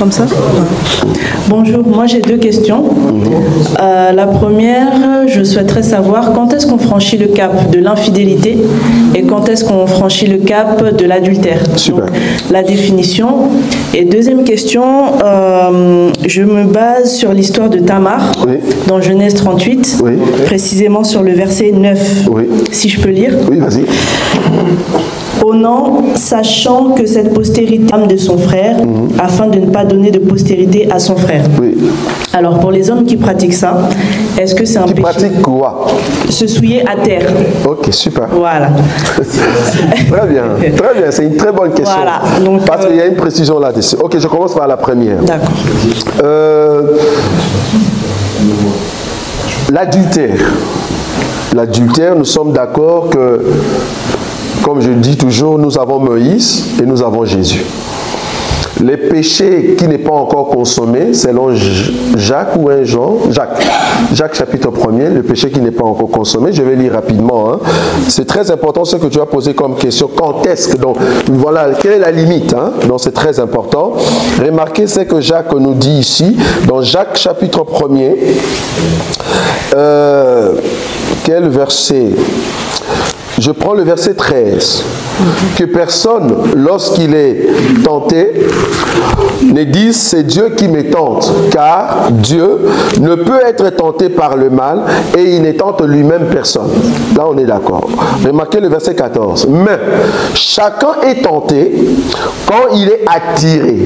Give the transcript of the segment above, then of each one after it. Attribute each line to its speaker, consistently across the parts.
Speaker 1: comme ça. Bonjour, moi j'ai deux questions. La première, je souhaiterais savoir quand est-ce qu'on franchit le cap de l'infidélité et quand est-ce qu'on franchit le cap de l'adultère.
Speaker 2: Super.
Speaker 1: Donc, la définition. Et deuxième question, je me base sur l'histoire de Tamar,
Speaker 2: Oui.
Speaker 1: dans Genèse 38,
Speaker 2: Oui.
Speaker 1: précisément sur le verset 9,
Speaker 2: Oui.
Speaker 1: si je peux lire.
Speaker 2: Oui, vas-y.
Speaker 1: Au nom, sachant que cette postérité âme de son frère, afin de ne pas donner de postérité à son frère.
Speaker 2: Oui.
Speaker 1: Alors pour les hommes qui pratiquent ça, est-ce que c'est un
Speaker 2: Tu
Speaker 1: péché?
Speaker 2: pratiques quoi?
Speaker 1: Se souiller à terre.
Speaker 2: Ok, super.
Speaker 1: Voilà.
Speaker 2: Très bien, très bien. C'est une très bonne question.
Speaker 1: Voilà, donc,
Speaker 2: Parce qu'il y a une précision là-dessus. Ok, je commence par la première.
Speaker 1: D'accord.
Speaker 2: L'adultère. L'adultère, nous sommes d'accord que, comme je dis toujours, nous avons Moïse et nous avons Jésus. Les péchés qui n'est pas encore consommé, selon Jacques ou 1 Jean, Jacques chapitre 1er, le péché qui n'est pas encore consommé, je vais lire rapidement. Hein. C'est très important ce que tu as posé comme question. Quand est-ce que, donc, voilà, quelle est la limite, hein? Donc c'est très important. Remarquez ce que Jacques nous dit ici, dans Jacques chapitre 1er, quel verset? Je prends le verset 13. Que personne, lorsqu'il est tenté, ne dise c'est Dieu qui me tente, car Dieu ne peut être tenté par le mal et il ne tente lui-même personne. Là, on est d'accord. Remarquez le verset 14. Mais chacun est tenté quand il est attiré.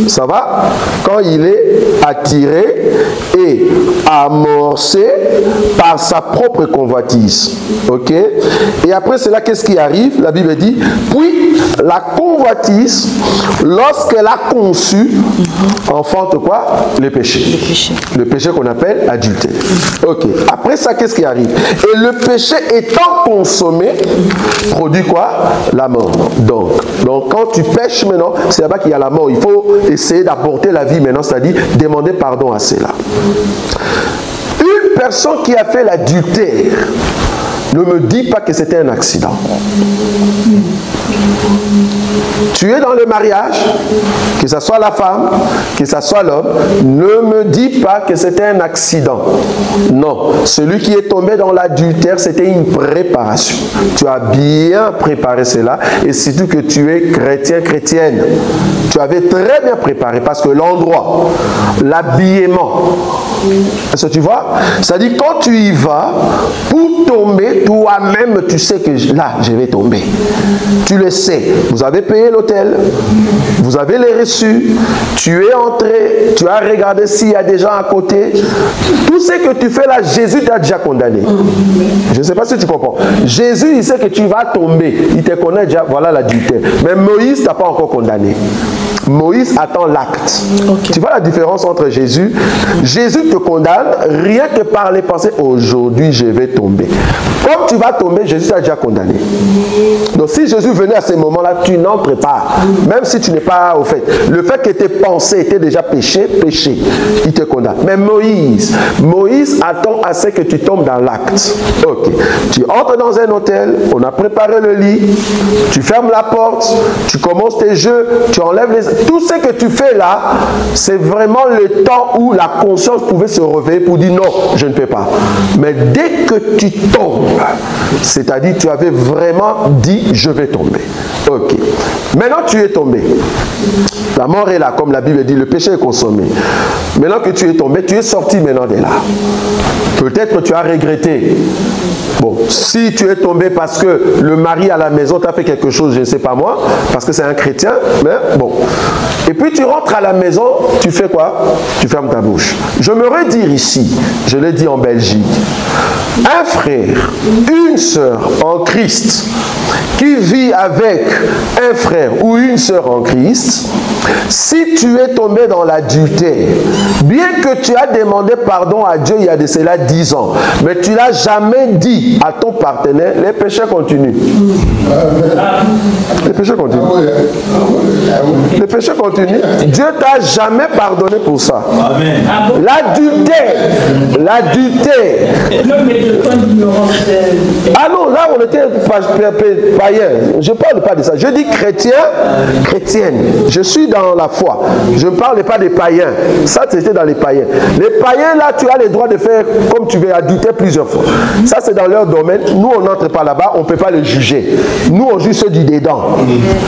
Speaker 2: Ça va? Quand il est attiré et amorcé par sa propre convoitise. Ok? Et après cela, qu'est-ce qui arrive? La Bible dit, puis la convoitise, lorsqu'elle a conçu, enfante quoi? Le péché. Le péché qu'on appelle adultère. Ok. Après ça, qu'est-ce qui arrive? Et le péché étant consommé, produit quoi? La mort. Donc quand tu pêches maintenant, c'est là-bas qu'il y a la mort. Il faut essayer d'apporter la vie maintenant, c'est-à-dire demander pardon à cela. Une personne qui a fait l'adultère, ne me dis pas que c'était un accident. Tu es dans le mariage, que ce soit la femme, que ce soit l'homme, ne me dis pas que c'était un accident. Non, celui qui est tombé dans l'adultère, c'était une préparation. Tu as bien préparé cela, et surtout que tu es chrétien, chrétienne. Tu avais très bien préparé, parce que l'endroit, l'habillement, est-ce que tu vois? C'est-à-dire quand tu y vas, pour tomber, toi-même, tu sais que là, je vais tomber. Tu le sais. Vous avez payé l'hôtel, vous avez les reçus, tu es entré, tu as regardé s'il y a des gens à côté. Tout ce que tu fais là, Jésus t'a déjà condamné. Je ne sais pas si tu comprends. Jésus, il sait que tu vas tomber. Il te connaît déjà, voilà l'adultère. Mais Moïse ne t'a pas encore condamné. Moïse attend l'acte. Okay. Tu vois la différence entre Jésus? Jésus te condamne rien que par les pensées. Aujourd'hui, je vais tomber. Comme tu vas tomber, Jésus t'a déjà condamné. Donc si Jésus venait à ce moment-là, tu n'entres pas. Même si tu n'es pas au fait. Le fait que tes pensées étaient déjà péché, il te condamne. Mais Moïse attend à ce que tu tombes dans l'acte. Ok. Tu entres dans un hôtel, on a préparé le lit, tu fermes la porte, tu commences tes jeux, tu enlèves les... Tout ce que tu fais là, c'est vraiment le temps où la conscience pouvait se réveiller pour dire non, je ne peux pas. Mais dès que tu tombes, c'est-à-dire tu avais vraiment dit je vais tomber. Ok. Maintenant tu es tombé. La mort est là, comme la Bible dit, le péché est consommé. Maintenant que tu es tombé, tu es sorti maintenant de là. Peut-être que tu as regretté. Bon, si tu es tombé parce que le mari à la maison t'a fait quelque chose, je ne sais pas moi, parce que c'est un chrétien, mais bon. Et puis tu rentres à la maison, tu fais quoi? Tu fermes ta bouche. Je me redire ici, je l'ai dit en Belgique, un frère, une sœur en Christ, qui vit avec un frère ou une sœur en Christ, si tu es tombé dans l'adultère, bien que tu as demandé pardon à Dieu il y a de cela 10 ans, mais tu n'as jamais dit à ton partenaire, les péchés continuent. Le péché continue. Le péché continue. Dieu t'a jamais pardonné pour ça. L'adultère. Ah non, là on était païen. Je ne parle pas de ça. Je dis chrétien, chrétienne. Je suis dans la foi. Je ne parle pas des païens. Ça, c'était dans les païens. Les païens, là, tu as le droit de faire comme tu veux, adultère plusieurs fois. Ça, c'est dans leur domaine. Nous, on n'entre pas là-bas. On ne peut pas les juger. Nous, on juge ceux du dedans.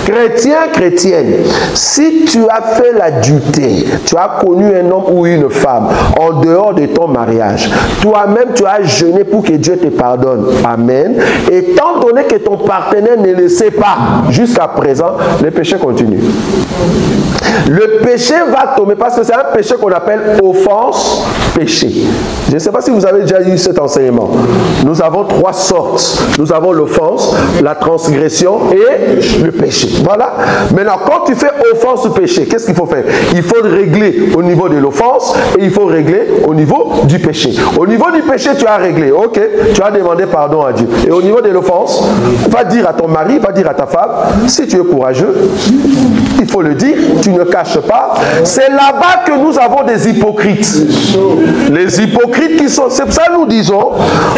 Speaker 2: Chrétien, chrétienne. Si tu as fait l'adultère, tu as connu un homme ou une femme en dehors de ton mariage, toi-même, tu as jeûné pour que Dieu te pardonne. Amen. Étant donné que ton partenaire ne le sait pas jusqu'à présent, le péché continue. Le péché va tomber parce que c'est un péché qu'on appelle offense, péché. Je ne sais pas si vous avez déjà eu cet enseignement. Nous avons trois sortes. Nous avons l'offense, la transgression et le péché. Voilà. Maintenant, quand tu fais offense ou péché, qu'est-ce qu'il faut faire? Il faut régler au niveau de l'offense et il faut régler au niveau du péché. Au niveau du péché, tu as réglé. Ok, tu as demandé pardon à Dieu. Et au niveau de l'offense, va dire à ton mari, va dire à ta femme, si tu es courageux, il faut le dire, tu ne caches pas. C'est là-bas que nous avons des hypocrites. Les hypocrites qui sont... C'est pour ça que nous disons,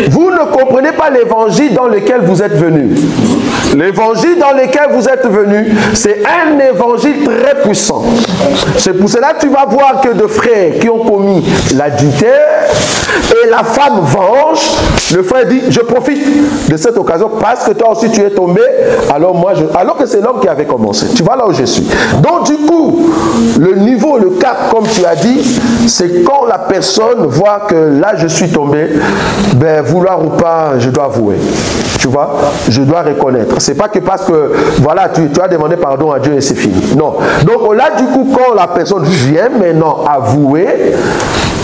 Speaker 2: vous ne comprenez pas l'évangile dans lequel vous êtes venus. L'évangile dans lequel vous êtes venus, c'est un évangile très puissant. C'est pour cela que tu vas voir que de frères qui ont commis l'adultère et la femme venge, le frère dit, je profite de cette occasion parce que toi aussi tu es tombé, alors que c'est l'homme qui avait commencé. Tu vois là où je suis. Donc du coup, le niveau, le cap, comme tu as dit, c'est quand la personne voit que là je suis tombé, ben vouloir ou pas, je dois avouer. Tu vois, je dois reconnaître. C'est pas que parce que, voilà, tu as demandé pardon à Dieu et c'est fini. Non. Donc là, du coup, quand la personne vient maintenant avouer,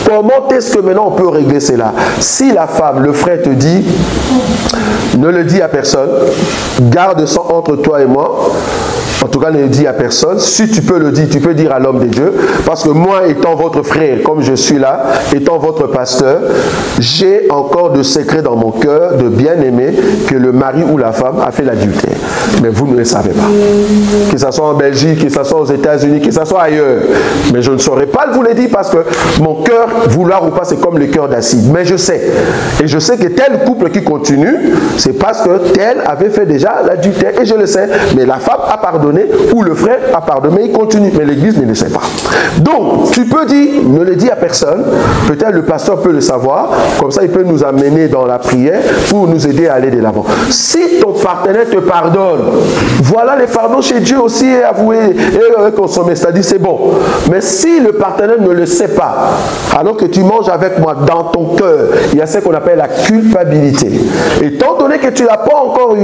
Speaker 2: comment est-ce que maintenant on peut régler cela? Si la femme, le frère te dit, ne le dis à personne, garde ça entre toi et moi, en tout cas ne le dis à personne. Si tu peux le dire, tu peux dire à l'homme de Dieu, parce que moi étant votre frère, comme je suis là, étant votre pasteur, j'ai encore de secrets dans mon cœur de bien-aimé que le mari ou la femme a fait l'adultère. Mais vous ne le savez pas. Que ce soit en Belgique, que ce soit aux États-Unis, que ce soit ailleurs. Mais je ne saurais pas vous le dire parce que mon cœur, vouloir ou pas, c'est comme le cœur d'acide. Mais je sais. Et je sais que tel couple qui continue, c'est parce que tel avait fait déjà l'adultère. Et je le sais. Mais la femme a pardonné ou le frère a pardonné. Mais il continue. Mais l'église ne le sait pas. Donc, tu peux dire, ne le dis à personne. Peut-être le pasteur peut le savoir. Comme ça, il peut nous amener dans la prière pour nous aider à aller de l'avant. Si ton partenaire te pardonne, voilà les pardons chez Dieu aussi est avoué et consommé. C'est-à-dire c'est bon. Mais si le partenaire ne le sait pas, alors que tu manges avec moi dans ton cœur, il y a ce qu'on appelle la culpabilité. Étant donné que tu ne l'as pas encore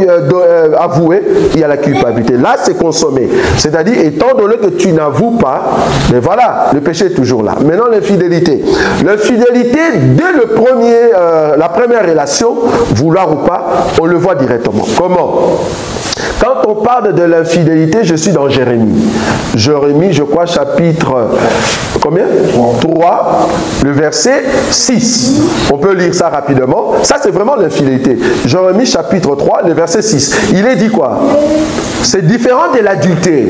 Speaker 2: avoué, il y a la culpabilité. Là, c'est consommé. C'est-à-dire, étant donné que tu n'avoues pas, mais voilà, le péché est toujours là. Maintenant, l'infidélité. L'infidélité, dès la première relation, vouloir ou pas, on le voit directement. Comment? Quand on parle de l'infidélité, je suis dans Jérémie. Jérémie, je crois, chapitre combien? 3, le verset 6. On peut lire ça rapidement. Ça, c'est vraiment l'infidélité. Jérémie, chapitre 3, le verset 6. Il est dit quoi? C'est différent de l'adultère.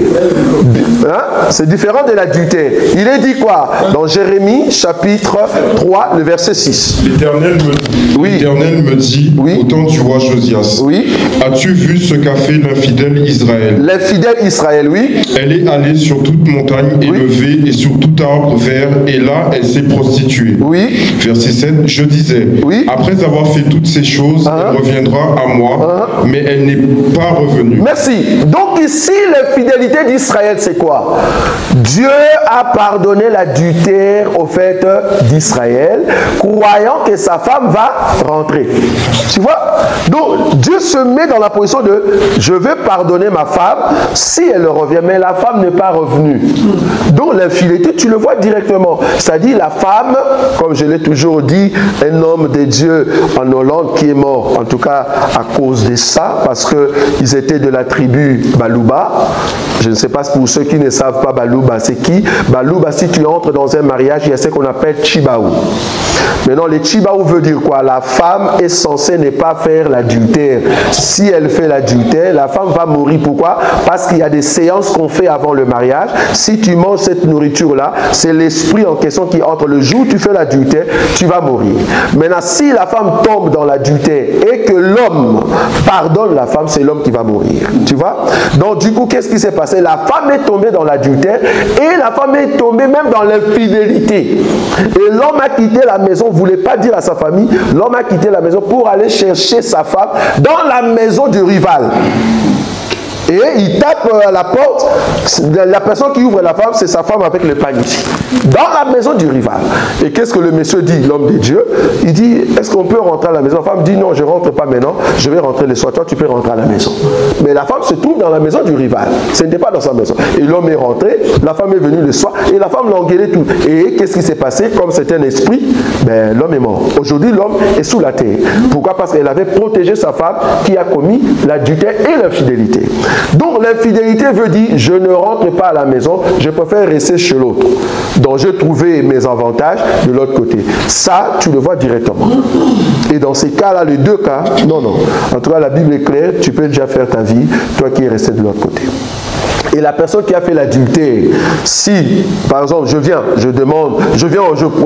Speaker 2: Hein? C'est différent de l'adultère. Il est dit quoi? Dans Jérémie, chapitre 3, le verset 6.
Speaker 3: L'Éternel me dit,
Speaker 2: oui.
Speaker 3: Au temps du roi Josias,
Speaker 2: oui.
Speaker 3: As-tu vu ce qu'a fait l'infidèle Israël?
Speaker 2: L'infidèle Israël, oui.
Speaker 3: Elle est allée sur toute montagne élevée et sur tout arbre vert, et là, elle s'est prostituée.
Speaker 2: Oui.
Speaker 3: Verset 7, je disais,
Speaker 2: oui.
Speaker 3: Après avoir fait toutes ces choses, elle reviendra à moi, mais elle n'est pas revenue.
Speaker 2: Merci. Donc ici, l'infidélité d'Israël, c'est quoi? Dieu a pardonné l'adultère au fait d'Israël, croyant que sa femme va rentrer. Tu vois? Donc Dieu se met dans la position de je vais pardonner ma femme si elle revient, mais la femme n'est pas revenue. Donc l'infidélité, tu le vois directement. C'est-à-dire la femme, comme je l'ai toujours dit, un homme de Dieu en Hollande qui est mort, en tout cas à cause de ça, parce qu'ils étaient de la tribu Balouba. Je ne sais pas pour ceux qui ne savent pas Balouba, c'est qui? Balouba, si tu entres dans un mariage, il y a ce qu'on appelle Chibaou. Maintenant, les Chibaou veut dire quoi? La femme est censée ne pas faire l'adultère. Si elle fait l'adultère, la femme va mourir. Pourquoi? Parce qu'il y a des séances qu'on fait avant le mariage. Si tu manges cette nourriture-là, c'est l'esprit en question qui entre. Le jour où tu fais l'adultère, tu vas mourir. Maintenant, si la femme tombe dans l'adultère et que l'homme pardonne la femme, c'est l'homme qui va mourir. Tu vois? Donc, du coup, qu'est-ce qui s'est passé? La femme est tombée dans l'adultère et la femme est tombée même dans l'infidélité. Et l'homme a quitté la maison, ne voulait pas dire à sa famille, l'homme a quitté la maison pour aller chercher sa femme dans la maison du rival. Et il tape à la porte, la personne qui ouvre la femme, c'est sa femme avec le panier. Dans la maison du rival. Et qu'est-ce que le monsieur dit, l'homme de Dieu? Il dit, est-ce qu'on peut rentrer à la maison? La femme dit, non, je ne rentre pas maintenant, je vais rentrer le soir, toi tu peux rentrer à la maison. Mais la femme se trouve dans la maison du rival. Ce n'était pas dans sa maison. Et l'homme est rentré, la femme est venue le soir, et la femme l'a engueulé tout. Et qu'est-ce qui s'est passé? Comme c'était un esprit, ben, l'homme est mort. Aujourd'hui, l'homme est sous la terre. Pourquoi? Parce qu'elle avait protégé sa femme qui a commis l'adultère et l'infidélité. Donc l'infidélité veut dire je ne rentre pas à la maison, je préfère rester chez l'autre. Donc j'ai trouvé mes avantages de l'autre côté. Ça, tu le vois directement. Et dans ces cas-là, les deux cas, non. En tout cas, la Bible est claire, tu peux déjà faire ta vie, toi qui es resté de l'autre côté. Et la personne qui a fait l'adultère, si, par exemple, je viens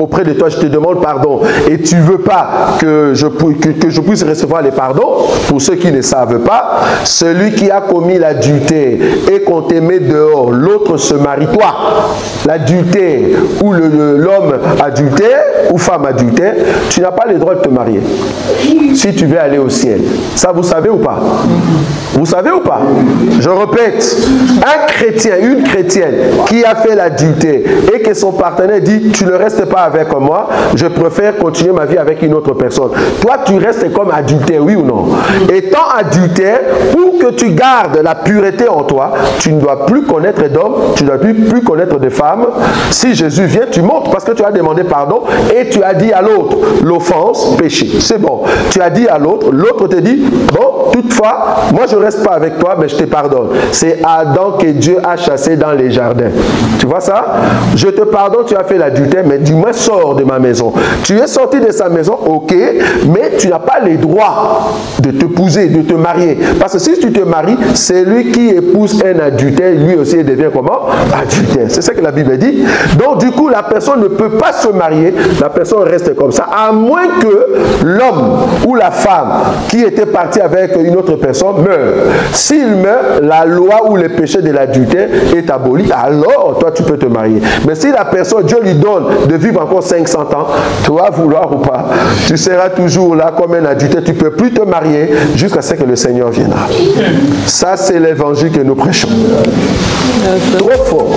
Speaker 2: auprès de toi, je te demande pardon, et tu ne veux pas que je puisse recevoir les pardons, pour ceux qui ne savent pas, celui qui a commis l'adultère et qu'on te met dehors, l'autre se marie, toi, l'adultère ou l'homme adultère ou femme adultère, tu n'as pas le droit de te marier. Si tu veux aller au ciel. Ça, vous savez ou pas? Vous savez ou pas? Je répète, un chrétien, une chrétienne qui a fait l'adultère et que son partenaire dit tu ne restes pas avec moi, je préfère continuer ma vie avec une autre personne. Toi, tu restes comme adultère, oui ou non? Étant adultère, pour que tu gardes la pureté en toi, tu ne dois plus connaître d'hommes, tu ne dois plus connaître de femmes. Si Jésus vient, tu montes parce que tu as demandé pardon et tu as dit à l'autre l'offense, péché. C'est bon. Tu as dit à l'autre, l'autre te dit bon, toutefois, moi je ne reste pas avec toi, mais je te pardonne. C'est Adam que Dieu a chassé dans les jardins. Tu vois ça? Je te pardonne, tu as fait l'adultère, mais du moins sors de ma maison. Tu es sorti de sa maison, ok, mais tu n'as pas les droits de t'épouser, de te marier. Parce que si tu te maries, c'est lui qui épouse un adultère, lui aussi il devient comment? Adultère. C'est ce que la Bible dit. Donc du coup, la personne ne peut pas se marier, la personne reste comme ça, à moins que l'homme ou la femme qui était parti avec une autre personne meure. S'il meurt, la loi ou le péché de l'adultère est aboli, alors toi tu peux te marier. Mais si la personne, Dieu lui donne de vivre encore 500 ans, toi vouloir ou pas, tu seras toujours là comme un adultère, tu ne peux plus te marier jusqu'à ce que le Seigneur viendra. Ça c'est l'évangile que nous prêchons. Trop fort.